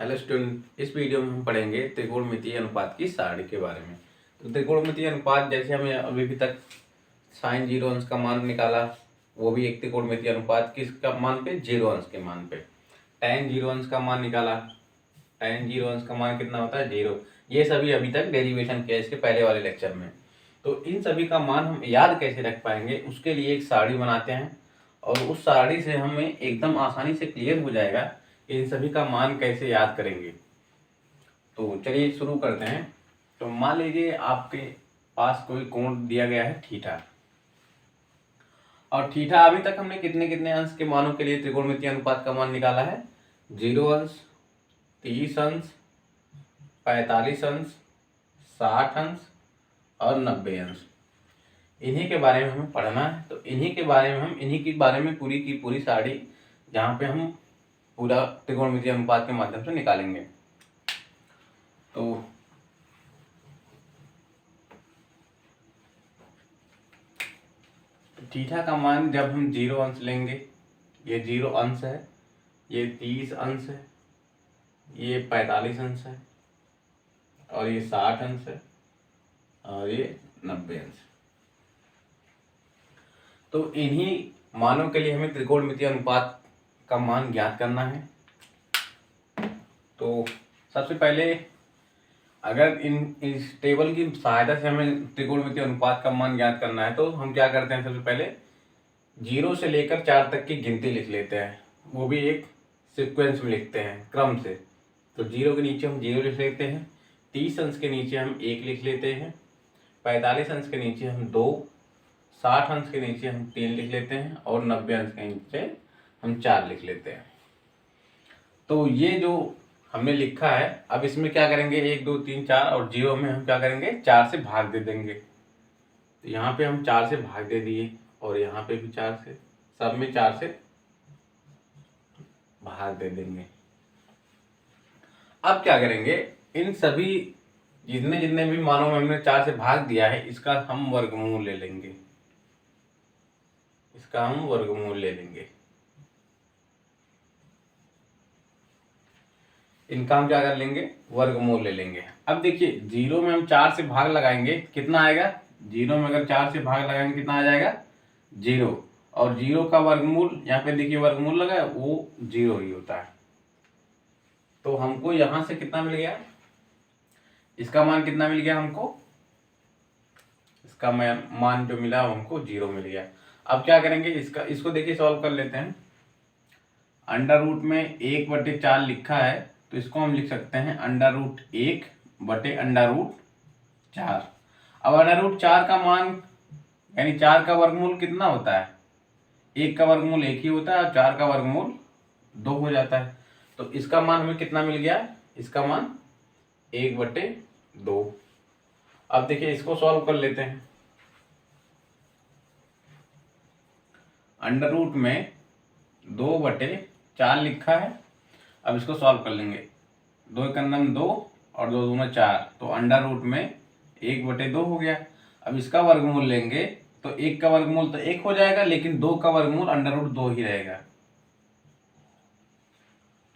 Hello student, इस video में हम पढ़ेंगे त्रिकोणमितीय अनुपात की सारणी के बारे में। तो त्रिकोणमितीय अनुपात जैसे हमें अभी तक साइन 0 अंश का मान निकाला, वो भी एक त्रिकोणमितीय अनुपात किसका मान पे, 0 अंश के मान पे। tan 0 अंश का मान निकाला, tan 0 अंश का मान कितना होता है, 0। ये सभी अभी तक डेरिवेशन किया इसके पहले वाले लेक्चर में। तो इन सभी का मान हम याद कैसे रख पाएंगे, उसके लिए एक सारणी बनाते हैं और उस सारणी से हमें एकदम आसानी से क्लियर हो जाएगा कि इन सभी का मान कैसे याद करेंगे। तो चलिए शुरू करते हैं। तो मान लीजिए आपके पास कोई कोण दिया गया है थीटा, और थीटा अभी तक हमने कितने कितने अंश के मानों के लिए त्रिकोणमितीय अनुपात का मान निकाला है, 0 अंश, 30 अंश, 45 अंश, 60 अंश और 90 अंश। इन्हीं के बारे में हमें पढ़ना है। तो इन्हीं के बारे में पूरी की पूरी सारणी, जहाँ पे हम पूरा त्रिकोणमितीय अनुपात के माध्यम से निकालेंगे। तो थीटा का मान जब हम 0 अंश लेंगे, ये 0 अंश है, ये 30 अंश है, ये 45 अंश है और ये 60 अंश है और ये 90 अंश। तो इन्हीं मानों के लिए हमें त्रिकोणमितीय अनुपात का मान ज्ञात करना है। तो सबसे पहले अगर इस टेबल की सहायता से हमें त्रिकोणमितीय अनुपात का मान ज्ञात करना है, तो हम क्या करते हैं, सबसे पहले 0 से लेकर 4 तक की गिनती लिख लेते हैं, वो भी एक सीक्वेंस में लिखते हैं, क्रम से। तो 0 के नीचे हम 0 लिख लेते हैं, 30 अंश के नीचे हम 1 लिख लेते हैं, 45 अंश के नीचे हम 2, 60 अंश के नीचे हम 3 लिख लेते हैं और 90 अंश के नीचे हम 4 लिख लेते हैं। तो ये जो हमने लिखा है, अब इसमें क्या करेंगे, 1 2 3 4 और 0 में हम क्या करेंगे, 4 से भाग दे देंगे। तो यहाँ पे हम 4 से भाग दे दिए और यहाँ पे भी 4 से, सब में 4 से भाग दे देंगे। अब क्या करेंगे, इन सभी जितने जितने भी मानों में हमने 4 से भाग दिया है, इसका हम वर्गमूल ले लेंगे, इसका हम वर्गमूल ले लेंगे। इनका हम क्या कर लेंगे, वर्गमूल ले लेंगे। अब देखिए 0 में हम 4 से भाग लगाएंगे, कितना आएगा, 0 में अगर 4 से भाग लगाएंगे कितना आ जाएगा, 0। और 0 का वर्गमूल, यहाँ पे देखिए वर्गमूल लगा है, वो 0 ही होता है। तो हमको यहाँ से कितना मिल गया, इसका मान कितना मिल गया हमको, इसका मान जो मिला हमको 0 मिल गया। अब क्या करेंगे, इसको देखिए सॉल्व कर लेते हैं। अंडर रूट में 1/4 लिखा है, तो इसको हम लिख सकते हैं √1/√4। अब √4 का मान यानी 4 का वर्गमूल कितना होता है, 1 का वर्गमूल 1 ही होता है और 4 का वर्गमूल 2 हो जाता है। तो इसका मान हमें कितना मिल गया, इसका मान 1/2। अब देखिए इसको सॉल्व कर लेते हैं। अंडर रूट में 2/4 लिखा है, अब इसको सॉल्व कर लेंगे। 2 एक 2 और 2 दूना 4, तो अंडर रूट में 1/2 हो गया। अब इसका वर्गमूल लेंगे तो 1 का वर्गमूल तो 1 हो जाएगा, लेकिन 2 का वर्गमूल अंडर रूट 2 ही रहेगा।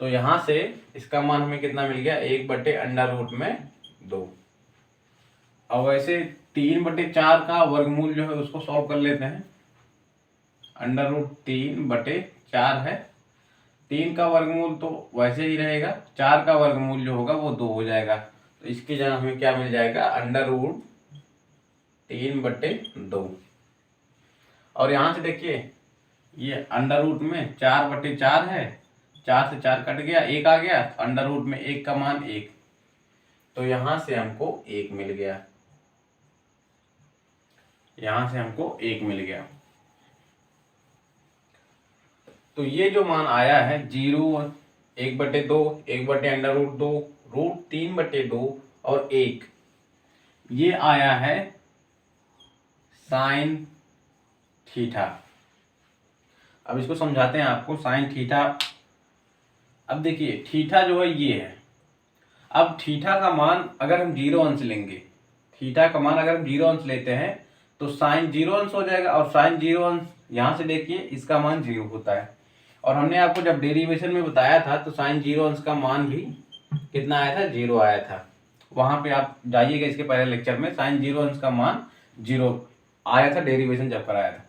तो यहां से इसका मान हमें कितना मिल गया, 1/√2। अब वैसे 3/4 का वर्गमूल जो है उसको सॉल्व कर लेते हैं। √3/4 है, 3 का वर्गमूल तो वैसे ही रहेगा, 4 का वर्गमूल जो होगा वो 2 हो जाएगा। तो इसकी जगह हमें क्या मिल जाएगा, √3/2। और यहाँ से देखिए ये अंडर रूट में 4/4 है, 4 से 4 कट गया, 1 आ गया, तो अंडर रूट में 1 का मान 1, तो यहाँ से हमको 1 मिल गया, यहाँ से हमको 1 मिल गया। तो ये जो मान आया है 0, 1/2, 1/√2, √3/2 और 1, ये आया है साइन थीटा। अब इसको समझाते हैं आपको, साइन थीटा। अब देखिए थीटा जो है ये है। अब थीटा का मान अगर हम 0 अंश लेंगे, थीटा का मान अगर हम 0 अंश लेते हैं तो साइन 0 अंश हो जाएगा, और साइन 0 अंश यहाँ से देखिए इसका मान 0 होता है। और हमने आपको जब डेरिवेशन में बताया था तो साइन 0 अंश का मान भी कितना आया था, 0 आया था। वहां पे आप जाइएगा इसके पहले लेक्चर में, साइन 0 अंश का मान 0 आया था, डेरिवेशन जब कराया था।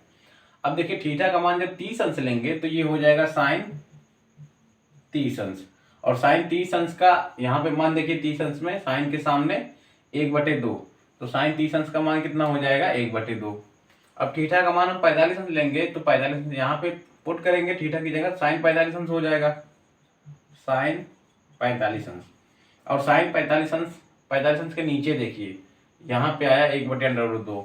अब देखिए थीटा का मान जब 30 अंश लेंगे तो ये हो जाएगा साइन 30 अंश, और साइन 30 अंश का यहाँ पे मान देखिए 30 अंश में साइन के सामने 1/2, तो साइन 30 अंश का मान कितना हो जाएगा, 1/2। अब थीटा का मान हम 45 अंश लेंगे तो 45 अंश यहाँ पे पुट करेंगे, थीटा की जगह साइन 45 अंश हो जाएगा, साइन 45 अंश। और साइन 45 अंश के नीचे देखिए यहाँ पे आया 1/√2,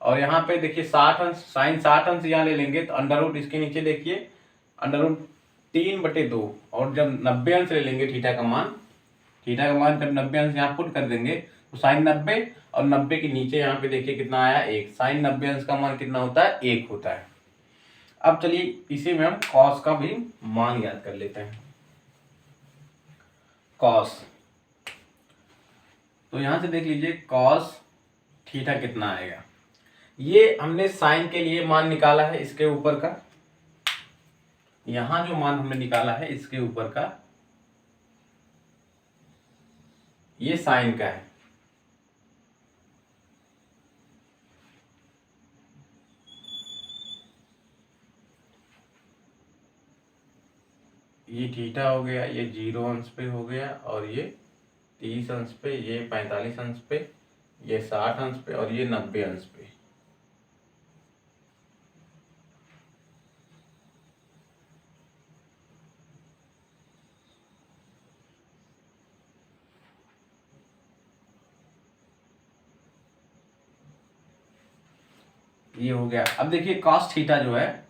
और यहाँ पे देखिए 60 अंश, साइन 60 अंश यहाँ ले लेंगे तो अंडर रूट इसके नीचे देखिए √3/2, और जब 90 अंश ले लेंगे थीटा का मान जब 90 अंश यहाँ पुट कर देंगे तो साइन 90, और 90 के नीचे यहाँ पे देखिए कितना आया, 1। साइन 90 अंश का मान कितना होता है, 1 होता है। अब चलिए इसी में हम कॉस का भी मान याद कर लेते हैं। कॉस, तो यहां से देख लीजिए कॉस थीटा कितना आएगा। ये हमने साइन के लिए मान निकाला है इसके ऊपर का, यहां जो मान हमने निकाला है इसके ऊपर का, ये साइन का है। ये थीटा हो गया, ये 0 अंश पे हो गया, और ये 30 अंश पे, ये 45 अंश पे, ये 60 अंश पे, और ये 90 अंश पे। ये हो गया। अब देखिए कॉस थीटा जो है,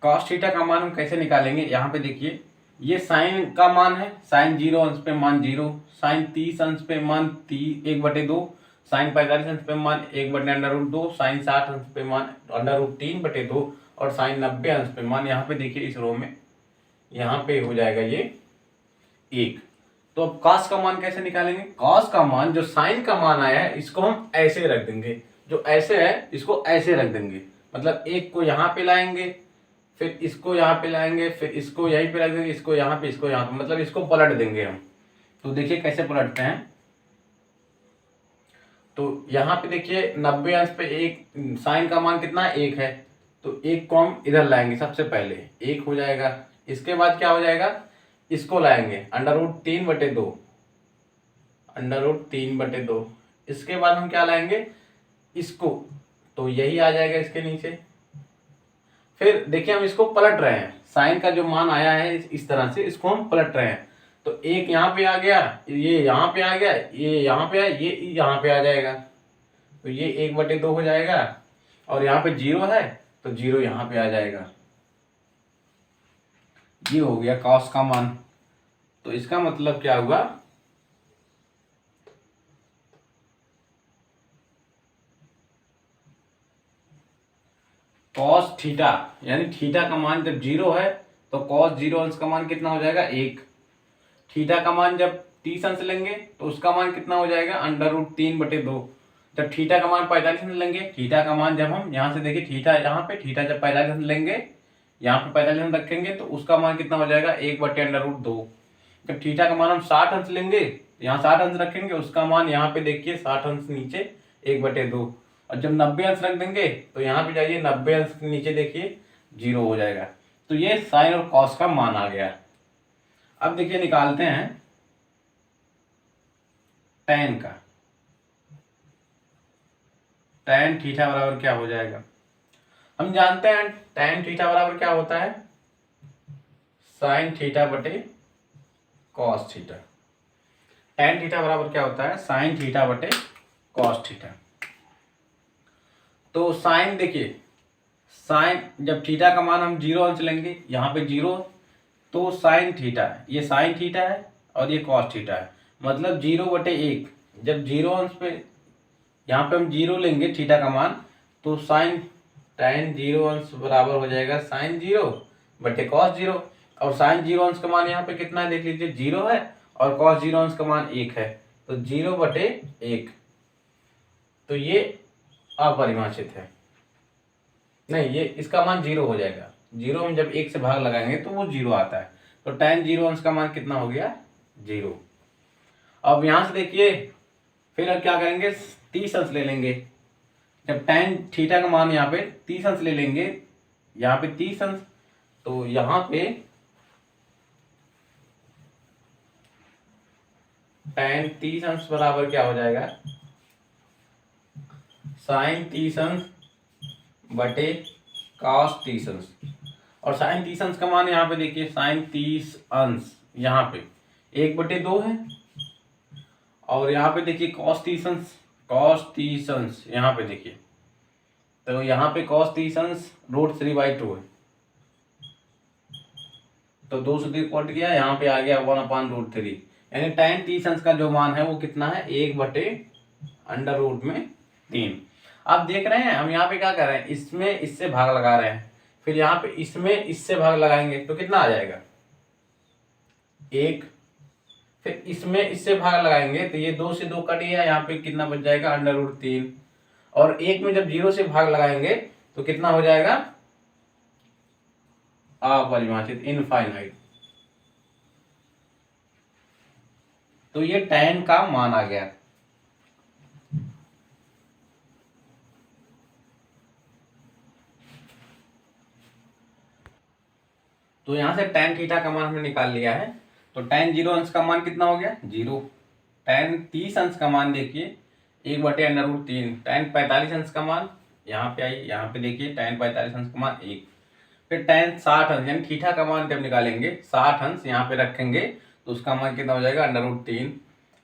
कॉस थीटा का मान हम कैसे निकालेंगे, यहाँ पे देखिए ये साइन का मान है, साइन 0 अंश पे मान 0, साइन 30 अंश पे मान 1/2, साइन 45 अंश पे मान 1/√2, साइन 60 अंश पे मान √3/2, और साइन 90 अंश पे मान यहाँ पे देखिए इस रो में यहाँ पे हो जाएगा ये 1। तो अब कॉस का मान कैसे निकालेंगे, कॉस का मान जो साइन का मान आया है इसको हम ऐसे रख देंगे, जो ऐसे है इसको ऐसे रख देंगे, मतलब 1 को यहाँ पे लाएंगे, फिर इसको यहाँ पे लाएंगे, फिर इसको यहीं पे रख देंगे, इसको यहाँ पे, इसको यहाँ पे, मतलब इसको पलट देंगे हम। तो देखिए कैसे पलटते हैं, तो यहाँ पे देखिए 90 अंश पे 1, साइन का मान कितना है, 1 है, तो 1 को हम इधर लाएंगे, सबसे पहले 1 हो जाएगा। इसके बाद क्या हो जाएगा, इसको लाएंगे √3/2, √3/2। इसके बाद हम क्या लाएंगे, इसको, तो यही आ जाएगा इसके नीचे। फिर देखिए हम इसको पलट रहे हैं, साइन का जो मान आया है इस तरह से इसको हम पलट रहे हैं, तो 1 यहाँ पे आ गया, ये यहाँ पे आ गया, ये यहाँ पे आया, ये यहाँ पे आ जाएगा, तो ये 1/2 हो जाएगा, और यहाँ पे 0 है तो 0 यहाँ पे आ जाएगा। ये हो गया कॉस का मान। तो इसका मतलब क्या हुआ, कॉस थीटा, यानी थीटा का मान जब 0 है तो कॉस 0 अंश का मान कितना हो जाएगा, 1। थीटा का मान जब 30 अंश लेंगे तो उसका मान कितना हो जाएगा, √3/2। जब थीटा का मान 45 अंश लेंगे, थीटा का मान जब हम यहाँ से देखिए थीटा यहाँ पे, थीटा जब 45 अंश लेंगे, यहाँ पे 45 अंश रखेंगे तो उसका मान कितना हो जाएगा, 1/√2। जब थीटा का मान हम 60 अंश लेंगे, यहाँ 60 अंश रखेंगे, उसका मान यहाँ पे देखिए 60 अंश नीचे 1/2, और जब 90 अंश रख देंगे तो यहाँ पे जाइए 90 अंश के नीचे देखिए 0 हो जाएगा। तो ये साइन और कॉस का मान आ गया। अब देखिए निकालते हैं टैन का, टैन थीटा बराबर क्या हो जाएगा, हम जानते हैं टैन थीटा बराबर क्या होता है, साइन थीटा बटे कॉस थीटा। टैन थीटा बराबर क्या होता है, साइन थीटा बटे कॉस थीटा। तो साइन देखिए, साइन जब थीटा का मान हम 0 अंश लेंगे, यहाँ पे 0, तो साइन थीटा, ये साइन थीटा है और ये कॉस थीटा है, मतलब 0/1। जब 0 अंश पे यहाँ पे हम 0 लेंगे थीटा का मान, तो साइन टैन 0 अंश बराबर हो जाएगा साइन 0/cos 0, और साइन 0 अंश का मान यहाँ पे कितना है देख लीजिए, 0 है, और cos 0 अंश का मान 1 है, तो 0/1। तो ये अपरिभाषित है, नहीं, ये इसका मान 0 हो जाएगा, 0 में जब 1 से भाग लगाएंगे तो वो 0 आता है, तो टैन 0 अंश का मान कितना हो गया, 0। अब यहाँ से देखिए, फिर अब क्या करेंगे, 30 अंश ले लेंगे। जब tan थीटा का मान यहाँ पे 30 अंश ले लेंगे, यहाँ पे 30 अंश, तो यहाँ पे tan 30 अंश बराबर क्या हो जाएगा, sin 30 अंश बटे cos 30 अंश। और sin 30 अंश का मान यहाँ पे देखिए, sin 30 अंश यहाँ पे 1/2 है, और यहाँ पे देखिए cos 30 अंश, cos 30 अंश यहाँ पे देखिए, तो यहाँ पे cos 30 अंश √3/2 है, तो 2 से 3 कट गया, यहाँ पे आ गया 1/√3, यानी tan 30 अंश का जो मान है वो कितना है, 1/√3। आप देख रहे हैं हम यहाँ पे क्या कर रहे हैं, इसमें इससे भाग लगा रहे हैं, फिर यहाँ पे इसमें इससे भाग लगाएंगे तो कितना आ जाएगा 1, फिर इसमें इससे भाग लगाएंगे तो ये 2 से 2 कट गया, यहाँ पे कितना बच जाएगा √3, और 1 में जब 0 से भाग लगाएंगे तो कितना हो जाएगा, अपरिभाषित, इनफाइनाइट। तो ये tan का मान आ गया। तो यहां से tan थीटा का मान हमने निकाल लिया है, तो tan 0 अंश का मान कितना हो गया, 0। tan 30 अंश का मान देखिए 1/√3। tan 45 अंश का मान यहाँ पे आई, यहाँ पे देखिए tan 45 अंश का मान 1। फिर tan 60 अंश, यानी थीटा का मान जब निकालेंगे 60 अंश यहाँ पे रखेंगे तो उसका मान कितना हो जाएगा, √3।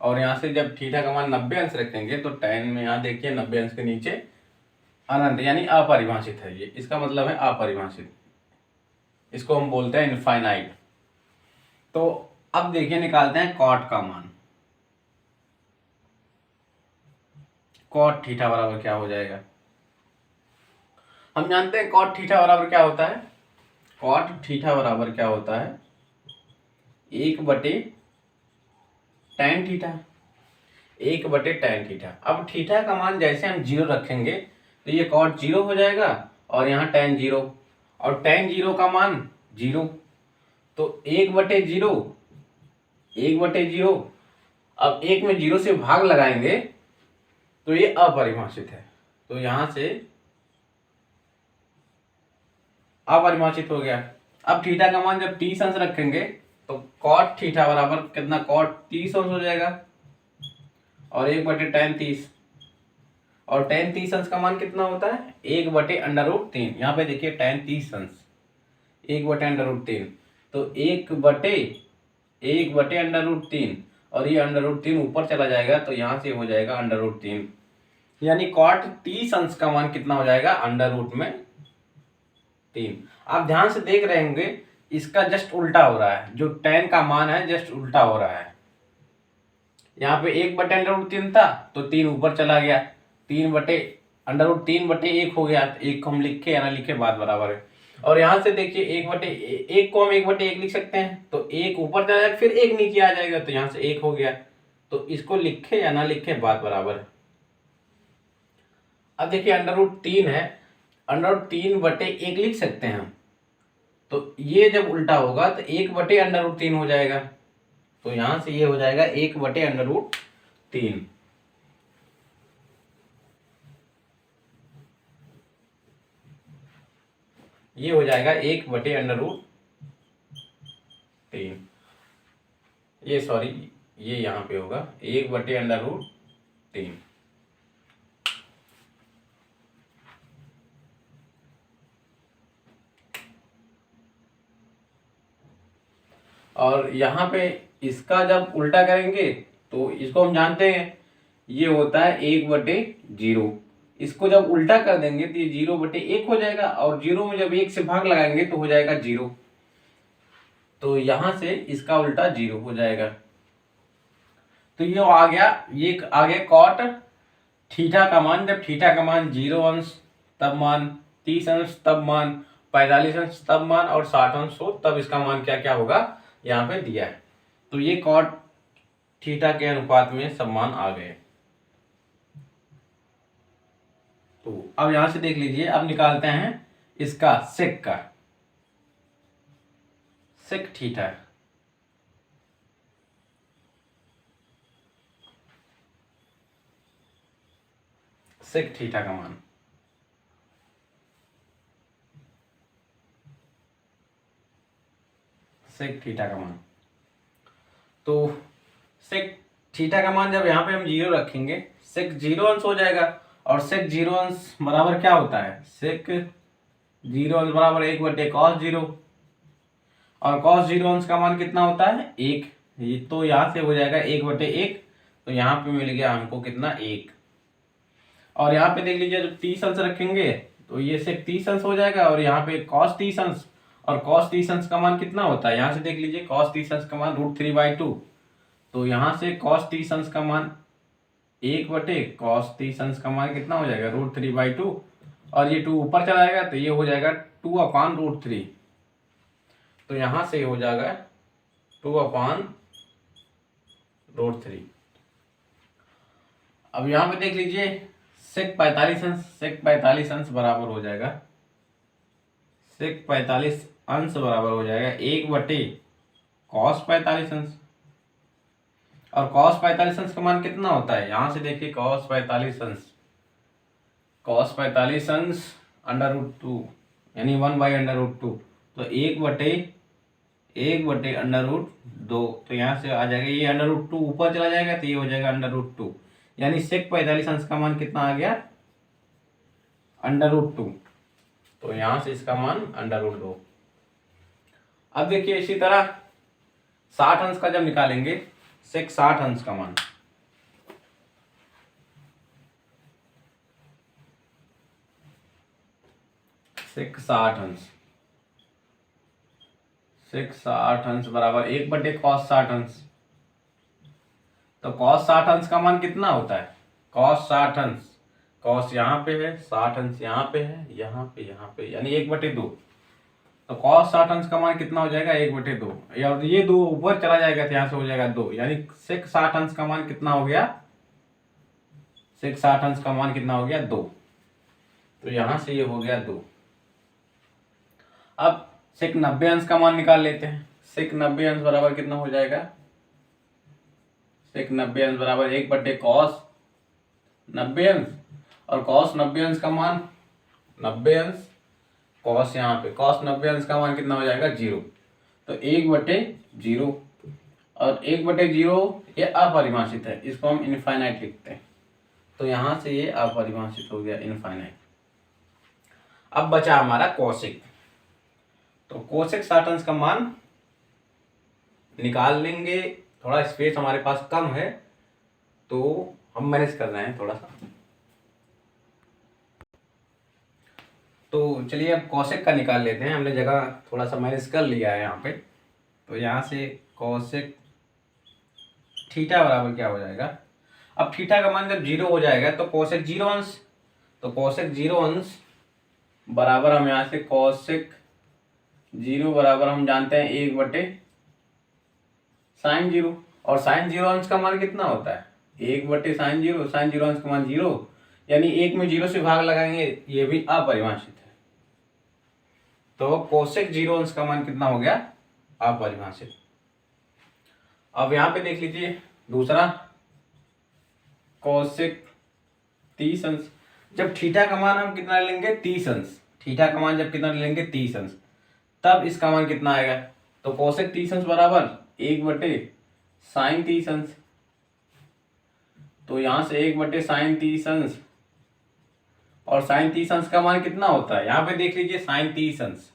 और यहाँ से जब थीटा का मान 90 अंश रखेंगे तो tan में यहाँ देखिए 90 अंश के नीचे अनंत, यानी अपरिभाषित है, ये इसका मतलब है अपरिभाषित, इसको हम बोलते हैं इनफाइनाइट। तो अब देखिए निकालते हैं कॉट का मान। कॉट थीटा बराबर क्या हो जाएगा, हम जानते हैं कॉट थीटा बराबर क्या होता है, कॉट थीटा बराबर क्या होता है, 1/tan थीटा, 1/tan थीटा। अब थीटा का मान जैसे हम 0 रखेंगे तो ये कॉट 0 हो जाएगा, और यहाँ tan 0, और tan 0 का मान 0, तो 1/0, 1/0। अब 1 में 0 से भाग लगाएंगे तो ये अपरिभाषित है, तो यहां से अपरिभाषित हो गया। अब थीटा का मान जब 30 अंश रखेंगे तो कॉट थीटा बराबर कितना, कॉट 30 अंश हो जाएगा, और 1/tan 30, और tan 30 अंश का मान कितना होता है, 1/√3। यहाँ पे देखिए tan 30 अंश 1/√3, तो 1/√3, और ये √3 ऊपर चला जाएगा तो यहाँ से हो जाएगा √3, यानी कॉट 30 अंश का मान कितना हो जाएगा, √3। आप ध्यान से देख रहे होंगे इसका जस्ट उल्टा हो रहा है, जो tan का मान है जस्ट उल्टा हो रहा है। यहाँ पे 1/√3 था तो 3 ऊपर चला गया, 3/√3/1 हो गया, तो 1 को हम लिखे या ना लिखे बात बराबर है। और यहाँ से देखिए 1 को हम 1/1 लिख सकते हैं, तो 1 ऊपर चला जाएगा, फिर 1 नीचे आ जाएगा, तो यहाँ से 1 हो गया, तो इसको लिखे या ना लिखे बात बराबर है। अब देखिए √3 है, √3/1 लिख सकते हैं हम, तो ये जब उल्टा होगा तो 1/√3 हो जाएगा, तो यहां से ये हो जाएगा 1/√3। ये हो जाएगा 1/√3, ये सॉरी ये यहां पे होगा 1/√3। और यहाँ पे इसका जब उल्टा करेंगे तो इसको हम जानते हैं ये होता है 1/0, इसको जब उल्टा कर देंगे तो ये 0/1 हो जाएगा, और 0 में जब 1 से भाग लगाएंगे तो हो जाएगा 0, तो यहां से इसका उल्टा 0 हो जाएगा। तो ये आ गया, ये आ गया कॉट थीटा का मान। जब थीटा का मान 0 अंश तब मान, 30 अंश तब मान, 45 अंश तब मान, और 60 अंश हो तब इसका मान क्या क्या होगा यहाँ पे दिया है। तो ये कॉट थीटा के अनुपात में सब मान आ गए। तो अब यहां से देख लीजिए, अब निकालते हैं इसका सेक का, सेक थीटा। सेक थीटा का मान, सेक थीटा का मान। तो सेक थीटा का मान जब यहाँ पे हम जीरो रखेंगे, सेक जीरो अंश हो जाएगा। और सेक जीरो अंश बराबर क्या होता है, सेक जीरो अंश बराबर 1/cos 0। और cos जीरो अंश का मान कितना होता है, 1। ये तो यहाँ से हो जाएगा 1/1। तो यहाँ पे मिल गया हमको कितना, 1। और यहाँ पे देख लीजिए जब 30 अंश रखेंगे तो ये सेक 30 अंश हो जाएगा। और यहाँ पे cos 30 अंश, और cos 30 अंश का मान कितना होता है, यहाँ से देख लीजिए cos 30 अंश का मान √3/2। तो यहाँ से cos 30 अंश का मान 1/cos 30 अंश का मान कितना हो जाएगा, √3/2। और ये 2 ऊपर चला जाएगा तो ये हो जाएगा 2/√3। तो यहाँ से हो जाएगा 2/√3। अब यहाँ पे देख लीजिए सेक 45 अंश, सेक 45 अंश बराबर हो जाएगा, सेक 45 अंश बराबर हो जाएगा 1/cos 45 अंश। और cos 45 अंश का मान कितना होता है, यहाँ से देखिए cos 45 अंश, cos 45 अंश √2 यानी 1/√2। तो 1/√2। तो यहाँ से आ जाएगा ये √2 ऊपर चला जाएगा तो ये हो जाएगा √2। यानी सेक 45 अंश का मान कितना आ गया, √2। तो यहाँ से इसका मान √2। अब देखिए इसी तरह 60 अंश का जब निकालेंगे, सेक 60 अंश का मान, सेक 60 अंश, सेक 60 अंश बराबर 1/cos 60 अंश। तो cos 60 अंश का मान कितना होता है, cos 60 अंश, cos यहाँ पे है, 60 अंश यहाँ पे है, यहाँ पे यानी 1/2। तो cos 60 अंश का मान कितना हो जाएगा, 1/2। और ये 2 ऊपर चला जाएगा तो यहाँ से हो जाएगा 2। यानी सेक 60 अंश का मान कितना हो गया, सेक 60 अंश का मान कितना हो गया, 2। तो यहाँ से ये हो गया 2। अब सेक 90 अंश का मान निकाल लेते हैं। सेक 90 अंश बराबर कितना हो जाएगा, सेक 90 अंश बराबर 1/cos 90 अंश। और cos 90 अंश का मान 90 अंश, cos यहाँ पे cos 90 अंश का मान कितना हो जाएगा, 0। तो 1/0। और 1/0 ये अपरिभाषित है, इसको हम इनफाइनाइट लिखते हैं। तो यहाँ से ये अपरिभाषित हो गया, इनफाइनाइट। अब बचा हमारा कोसेक। तो कोसेक 60 अंश का मान निकाल लेंगे। थोड़ा स्पेस हमारे पास कम है तो हम मैनेज कर रहे हैं थोड़ा सा। तो चलिए अब कोसेक का निकाल लेते हैं। हमने जगह थोड़ा सा मैनेज कर लिया है यहाँ पे। तो यहाँ से कोसेक थीटा बराबर क्या हो जाएगा, अब थीटा का मान जब 0 हो जाएगा तो कोसेक 0 अंश, तो कोसेक 0 अंश बराबर हम यहाँ से कोसेक 0 बराबर हम जानते हैं 1/sin 0। और sin 0 अंश का मान कितना होता है, 1/sin 0। sin 0 अंश का मान 0, यानी 1 में 0 से भाग लगाएंगे, ये भी अपरिभाषित है। तो कोसेक 0 अंश का मान कितना हो गया, अपरिभाषित। अब यहाँ पे देख लीजिए दूसरा कोसेक 30 अंश। जब थीटा का मान हम कितना लेंगे, 30 अंश। थीटा का मान जब कितना लेंगे, 30 अंश, तब इसका मान कितना आएगा। तो कोसेक 30 अंश बराबर 1/sin 30 अंश। तो यहाँ से 1/sin 30 अंश, और sin 30 अंश का मान कितना होता है, यहाँ पे देख लीजिए sin 30 अंश,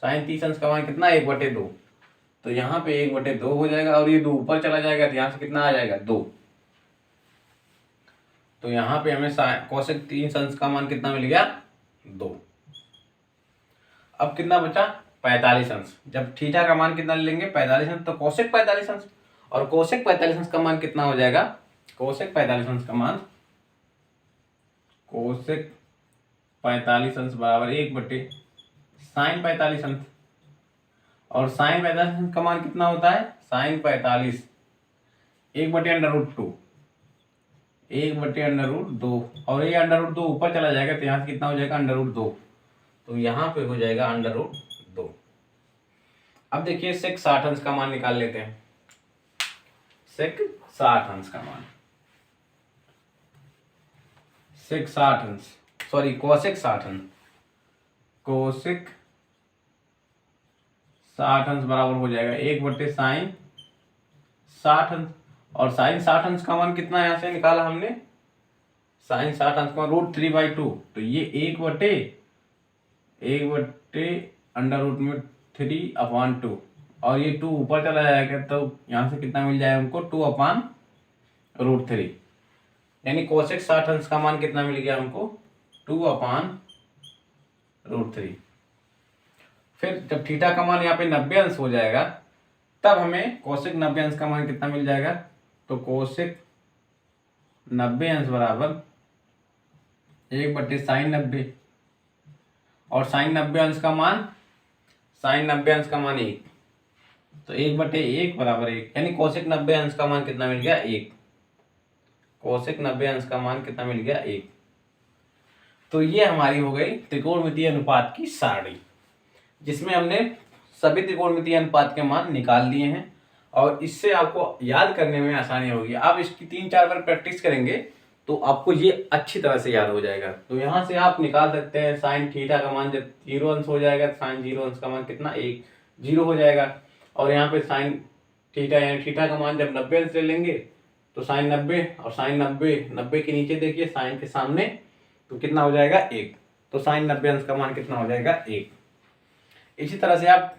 sin 30 अंश का मान कितना, 1/2। तो यहाँ पे 1/2 हो जाएगा। और ये 2 ऊपर चला जाएगा तो यहाँ से कितना आ जाएगा, 2। तो यहाँ पे हमें कोसेक 30 अंश का मान कितना मिल गया, 2। अब कितना बचा, 45 अंश। जब थीटा का मान कितना लेंगे, 45 अंश, तो कोसेक 45 अंश। और कोसेक 45 अंश का मान कितना हो जाएगा, कोसेक 45 अंश का मान, कोसेक 45 अंश बराबर 1/sin 45 अंश। और sin 45 अंश का मान कितना होता है, sin 45 1/√2, 1/√2। और ये √2 ऊपर चला जाएगा तो यहाँ से कितना हो जाएगा, √2। तो यहाँ पे हो जाएगा √2। अब देखिए सेक 60 अंश का मान निकाल लेते हैं। सेक 60 अंश का मान, सेक 60 अंश, सॉरी कोसेक 60 अंश, कोसेक 60 अंश बराबर हो जाएगा 1/sin 60 अंश। और साइन 60 अंश का मान कितना यहाँ से निकाला हमने, साइन 60 अंश का √3/2, तो ये 1/√3/2 और ये 2 ऊपर चला जाएगा, तो यहाँ से कितना मिल जाएगा हमको 2/√3, यानी कोसेक 60 अंश का मान कितना मिल गया हमको 2/√3। फिर जब थीटा का मान यहाँ पे 90 अंश हो जाएगा तब हमें कोसेक 90 अंश का मान कितना मिल जाएगा, तो कोसेक 90 अंश बराबर 1/sin 90 और साइन 90 अंश का मान, साइन 90 अंश का मान 1, तो 1/1 बराबर 1, यानी कोसेक 90 अंश का मान कितना मिल गया 1, कोसेक 90 अंश का मान कितना मिल गया 1। तो ये हमारी हो गई त्रिकोणमितीय अनुपात की सारणी, जिसमें हमने सभी त्रिकोणमितीय अनुपात के मान निकाल लिए हैं और इससे आपको याद करने में आसानी होगी। आप इसकी 3-4 बार प्रैक्टिस करेंगे तो आपको ये अच्छी तरह से याद हो जाएगा। तो यहाँ से आप निकाल सकते हैं साइन थीटा का मान जब 0 अंश हो जाएगा, साइन 0 अंश का मान कितना 1 0 हो जाएगा। और यहाँ पे साइन थीटा यानी थीटा का मान जब 90 अंश ले लेंगे तो साइन 90 और साइन 90 के नीचे देखिए साइन के सामने, तो कितना हो जाएगा 1, तो साइन 90 अंश का मान कितना हो जाएगा 1। इसी तरह से आप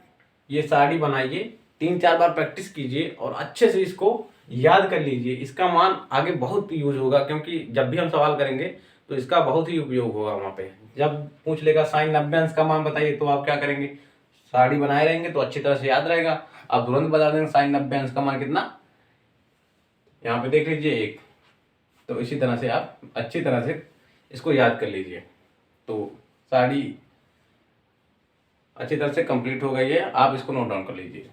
ये सारणी बनाइए, 3-4 बार प्रैक्टिस कीजिए और अच्छे से इसको याद कर लीजिए। इसका मान आगे बहुत यूज होगा, क्योंकि जब भी हम सवाल करेंगे तो इसका बहुत ही उपयोग होगा। वहाँ पे जब पूछ लेगा साइन 90 अंश का मान बताइए तो आप क्या करेंगे, सारणी बनाए रहेंगे तो अच्छी तरह से याद रहेगा। आप तुरंत बता देंगे साइन 90 अंश का मान कितना, यहाँ पे देख लीजिए 1। तो इसी तरह से आप अच्छी तरह से इसको याद कर लीजिए। तो सारणी अच्छी तरह से कंप्लीट हो गई है, आप इसको नोट डाउन कर लीजिए।